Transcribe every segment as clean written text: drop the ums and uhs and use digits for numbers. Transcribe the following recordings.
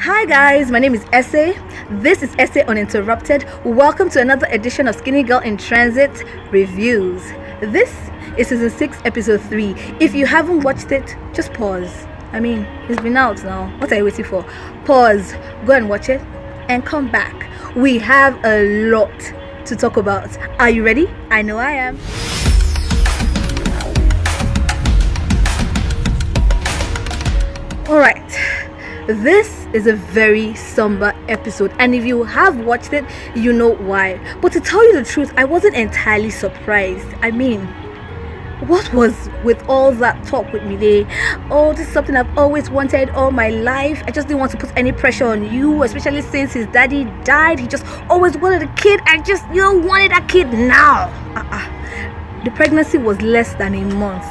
Hi guys, my name is Essay. This is Essay Uninterrupted. Welcome to another edition of Skinny Girl in Transit Reviews. This is season 6, episode 3. If you haven't watched it, just pause. It's been out now. What are you waiting for? Pause, go and watch it, and come back. We have a lot to talk about. Are you ready? I know I am. Alright. This is a very somber episode, and if you have watched it, you know why. But to tell you the truth, I wasn't entirely surprised. What was with all that talk with Mide? Oh, this is something I've always wanted all my life. I just didn't want to put any pressure on you, especially since his daddy died. He just always wanted a kid. I just, wanted a kid now. The pregnancy was less than a month,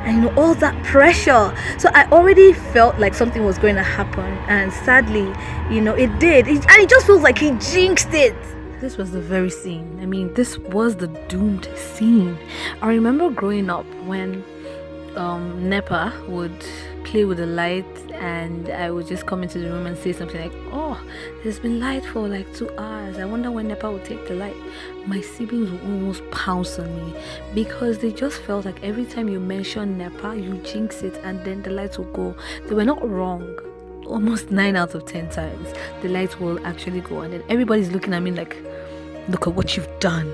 and all that pressure. So I already felt like something was going to happen, and sadly, it did. And it just feels like he jinxed it. This was the very scene. This was the doomed scene. I remember growing up when Nepa would play with the light, and I would just come into the room and say something like, "Oh, there's been light for like 2 hours. I wonder when Nepa would take the light." My siblings would almost pounce on me because they just felt like every time you mention Nepa, you jinx it, and then the lights will go. They were not wrong. Almost 9 out of 10 times the lights will actually go, and then everybody's looking at me like, "Look at what you've done."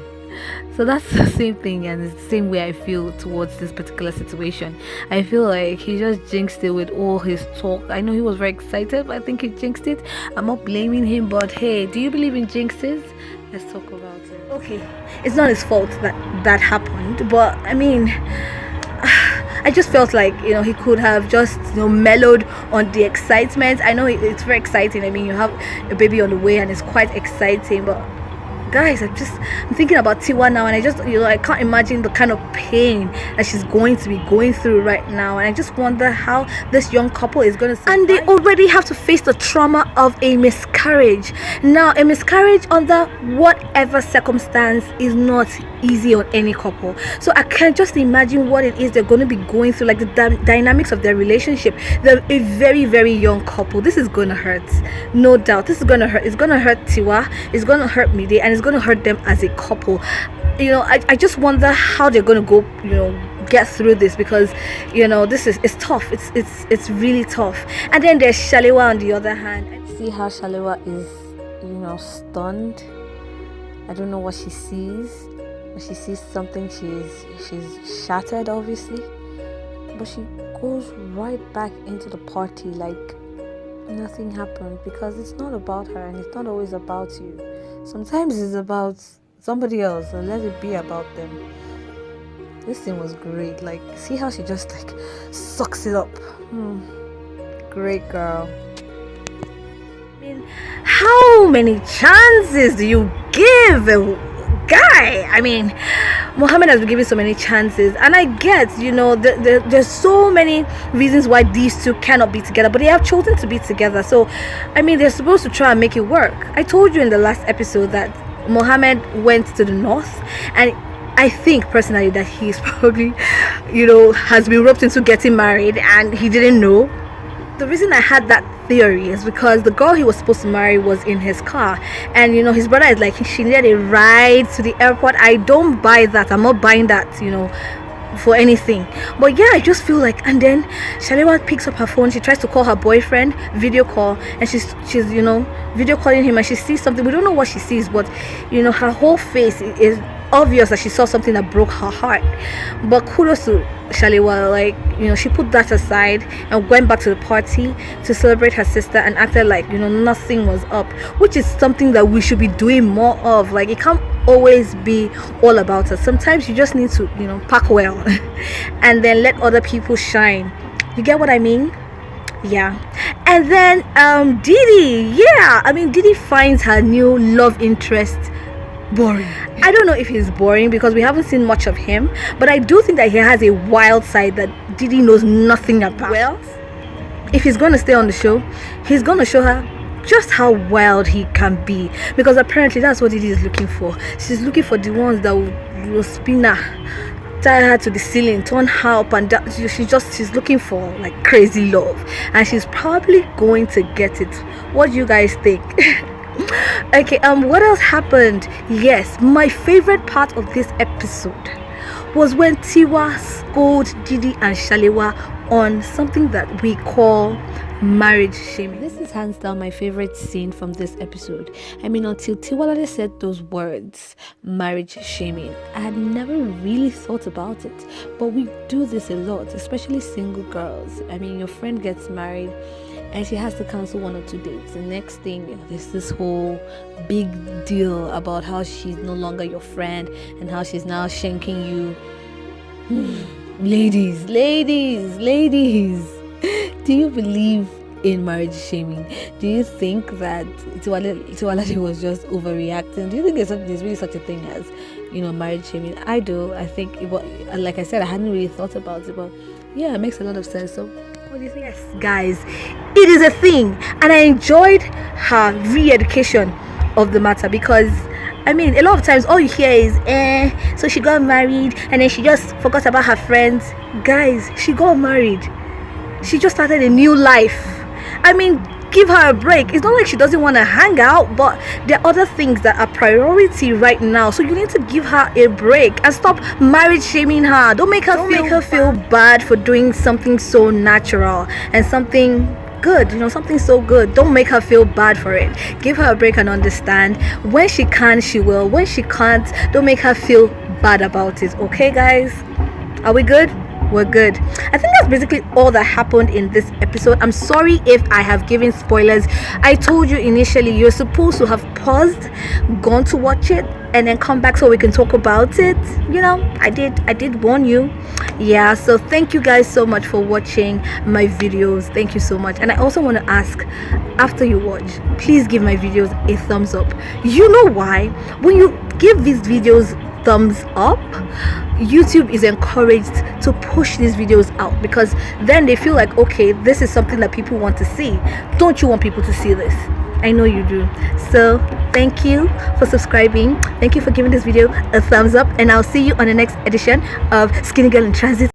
So that's the same thing, and it's the same way I feel towards this particular situation. I feel like he just jinxed it with all his talk. I know he was very excited, but I think he jinxed it. I'm not blaming him, but hey, do you believe in jinxes? Let's talk about it. Okay, it's not his fault that happened, but I just felt like he could have just mellowed on the excitement. I know it's very exciting. You have a baby on the way, and it's quite exciting, but guys, I'm thinking about Tiwa now, and I just I can't imagine the kind of pain that she's going to be going through right now, and I just wonder how this young couple is going to survive. And they already have to face the trauma of a miscarriage. Now, a miscarriage under whatever circumstance is not easy on any couple, so I can just imagine what it is they're going to be going through, like the dynamics of their relationship. They're a very, very young couple. This is going to hurt, no doubt. This is going to hurt. It's going to hurt Tiwa, it's going to hurt Mide, and it's going to hurt them as a couple. I just wonder how they're going to go get through this, because it's tough. It's really tough. And then there's Shalewa on the other hand. See how Shalewa is stunned. I don't know what she sees. When she sees something, she's shattered, obviously, but she goes right back into the party like nothing happened, because it's not about her, and it's not always about you. Sometimes it's about somebody else, and let it be about them. This thing was great. See how she just sucks it up. Great girl. How many chances do you give a guy? Mohammed has been given so many chances, and I get there's so many reasons why these two cannot be together, but they have chosen to be together. So they're supposed to try and make it work. I told you in the last episode that Mohammed went to the north, and I think personally that he's probably has been roped into getting married, and he didn't know. The reason I had that theory is because the girl he was supposed to marry was in his car, and his brother is like, she needed a ride to the airport. I don't buy that. I'm not buying that for anything. But yeah, I just feel like, and then Shalewa picks up her phone, she tries to call her boyfriend, video call, and she's video calling him, and she sees something. We don't know what she sees, but her whole face is obvious that she saw something that broke her heart. But kudos to Shalewa, she put that aside and went back to the party to celebrate her sister, and acted like nothing was up, which is something that we should be doing more of. It can't always be all about us. Sometimes you just need to pack well and then let other people shine. You get what I mean? Yeah. And then Didi, Didi finds her new love interest boring. I don't know if he's boring, because we haven't seen much of him, but I do think that he has a wild side that Didi knows nothing about. Well, if he's going to stay on the show, he's going to show her just how wild he can be, because apparently that's what Didi is looking for. She's looking for the ones that will spin her tie her to the ceiling, turn her up and down. She's looking for like crazy love, and she's probably going to get it. What do you guys think? Okay, what else happened? Yes, my favorite part of this episode was when Tiwa scolded Didi and Shalewa on something that we call marriage shaming. This is hands down my favorite scene from this episode. I mean, until Tiwalade said those words, marriage shaming, I had never really thought about it. But we do this a lot, especially single girls. I mean, your friend gets married and she has to cancel 1 or 2 dates. The next thing, there's this whole big deal about how she's no longer your friend and how she's now shanking you. Ladies, do you believe in marriage shaming? Do you think that Tiwalade was just overreacting? Do you think there's really such a thing as, marriage shaming? I do. I think, like I said, I hadn't really thought about it, but yeah, it makes a lot of sense. So what do you think? Yes, guys, it is a thing, and I enjoyed her re-education of the matter, because I mean, a lot of times all you hear is so she got married and then she just forgot about her friends. Guys, she got married, she just started a new life. I mean, give her a break. It's not like she doesn't want to hang out, but there are other things that are priority right now, so you need to give her a break and stop marriage shaming her. Don't make her feel bad for doing something so natural and something good, something so good. Don't make her feel bad for it. Give her a break and understand. When she can, she will. When she can't, don't make her feel bad about it. Okay, guys, are we good? We're good. I think that's basically all that happened in this episode. I'm sorry if I have given spoilers. I told you initially you're supposed to have paused, gone to watch it, and then come back so we can talk about it. I did warn you. Yeah, so thank you guys so much for watching my videos. Thank you so much. And I also want to ask, after you watch, please give my videos a thumbs up. You know why? When you give these videos thumbs up, YouTube is encouraged to push these videos out, because then they feel like, okay, this is something that people want to see. Don't you want people to see this? I know you do. So thank you for subscribing. Thank you for giving this video a thumbs up, and I'll see you on the next edition of Skinny Girl in Transit.